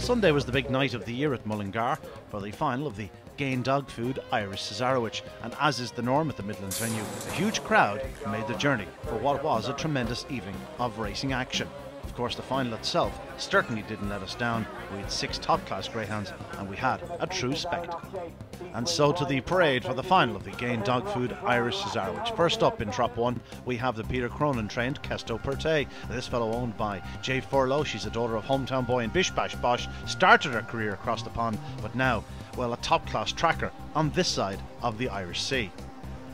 Sunday was the big night of the year at Mullingar for the final of the Gain Dog Food Irish Cesarewitch, and as is the norm at the Midlands venue, a huge crowd made the journey for what was a tremendous evening of racing action. Of course, the final itself certainly didn't let us down. We had 6 top-class greyhounds and we had a true spectacle. And so to the parade for the final of the Gain Dog Food Irish Cesarewitch. First up in Trop 1 we have the Peter Cronin trained Kesto Perte. This fellow owned by Jay Furlow. She's a daughter of hometown boy in Bish Bash Bosh. Started her career across the pond, but now, well, a top-class tracker on this side of the Irish Sea.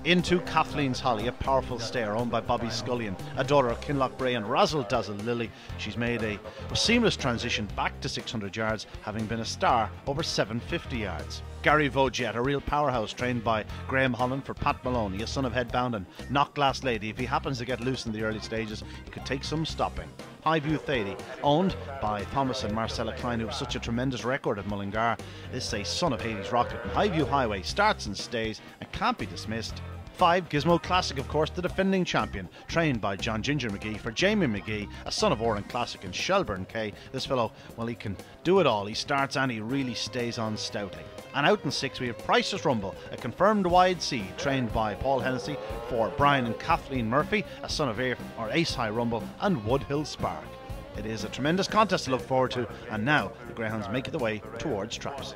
Into Kathleen's Holly, a powerful stare owned by Bobby Scullion, a daughter of Kinloch Bray and Razzle Dazzle Lily. She's made a seamless transition back to 600 yards, having been a star over 750 yards. Gary Vojet, a real powerhouse, trained by Graham Holland for Pat Maloney, a son of Headbound and Knockglass Lady. If he happens to get loose in the early stages, he could take some stopping. Highview Thady, owned by Thomas and Marcella Klein, who have such a tremendous record at Mullingar. This is a son of Hades Rocket, and Highview Highway starts and stays and can't be dismissed. 5 Gizmo Classic, of course, the defending champion, trained by John Ginger McGee for Jamie McGee, a son of Oran Classic and Shelburne K. This fellow, well, he can do it all. He starts and he really stays on stoutly. And out in 6 we have Priceless Rumble, a confirmed wide C, trained by Paul Hennessy for Brian and Kathleen Murphy, a son of Ace High Rumble and Woodhill Spark. It is a tremendous contest to look forward to, and now the greyhounds make their way towards traps.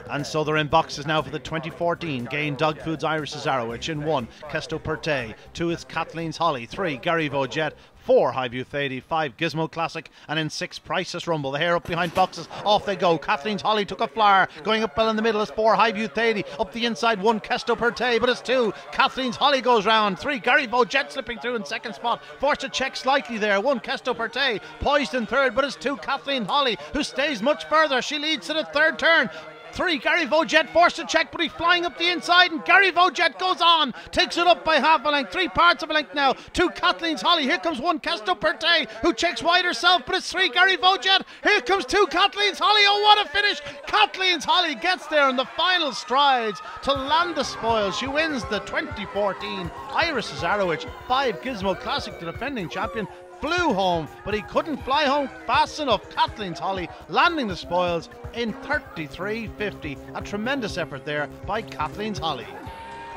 And so they're in boxes now for the 2014 Gain Dog Foods Irish Cesarewitch. In 1, Kesto Perte. 2 is Kathleen's Holly. 3, Gary Vojet. 4, Highview Thady. 5, Gizmo Classic. And in 6, Priceless Rumble. The hair up behind boxes. Off they go. Kathleen's Holly took a flyer. Going up well in the middle is 4, Highview Thady. Up the inside, 1, Kesto Perte. But it's 2, Kathleen's Holly goes round. 3, Gary Vojet slipping through in second spot. Forced to check slightly there. 1, Kesto Perte. Poised in third, but it's 2, Kathleen Holly, who stays much further. She leads to the third turn. 3, Gary Vojet forced to check, but he's flying up the inside, and Gary Vojet goes on, takes it up by half a length, 3 parts of a length now. 2, Kathleen's Holly. Here comes 1, Kesto Perte, who checks wide herself, but it's 3, Gary Vojet. Here comes 2, Kathleen's Holly. Oh, what a finish! Kathleen's Holly gets there in the final strides to land the spoils. She wins the 2014 Irish Cesarewitch. 5 Gizmo Classic, the defending champion, flew home, but he couldn't fly home fast enough. Kathleen's Holly landing the spoils in 33.50. A tremendous effort there by Kathleen's Holly.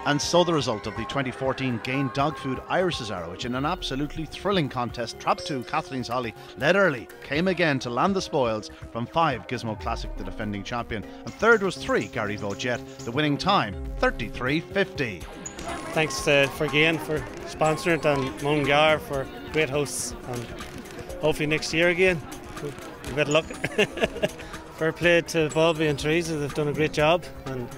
And so the result of the 2014 Gain Dog Food Irish Cesarewitch in an absolutely thrilling contest. Trap 2, Kathleen's Holly, led early, came again to land the spoils from 5, Gizmo Classic, the defending champion, and third was 3, Gary Vojet. The winning time, 33.50. Thanks for Gain for sponsoring it, and Mullingar for great hosts, and hopefully next year again. A bit of luck. Fair play to Bobby and Teresa, they've done a great job, and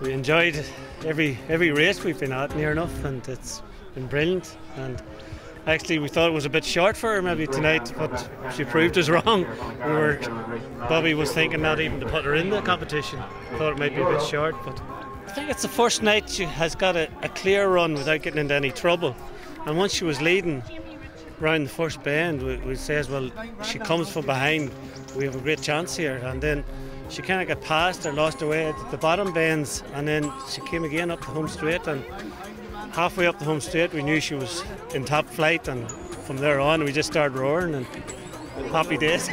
we enjoyed every race we've been at near enough, and it's been brilliant. And actually we thought it was a bit short for her maybe tonight, but she proved us wrong. Bobby was thinking not even to put her in the competition, thought it might be a bit short, but I think it's the first night she has got a clear run without getting into any trouble. And once she was leading round the first bend, we says, well, she comes from behind, we have a great chance here. And then she kind of got past her, lost her way at the bottom bends, and then she came again up the home straight, and halfway up the home straight we knew she was in top flight, and from there on we just started roaring, and happy days.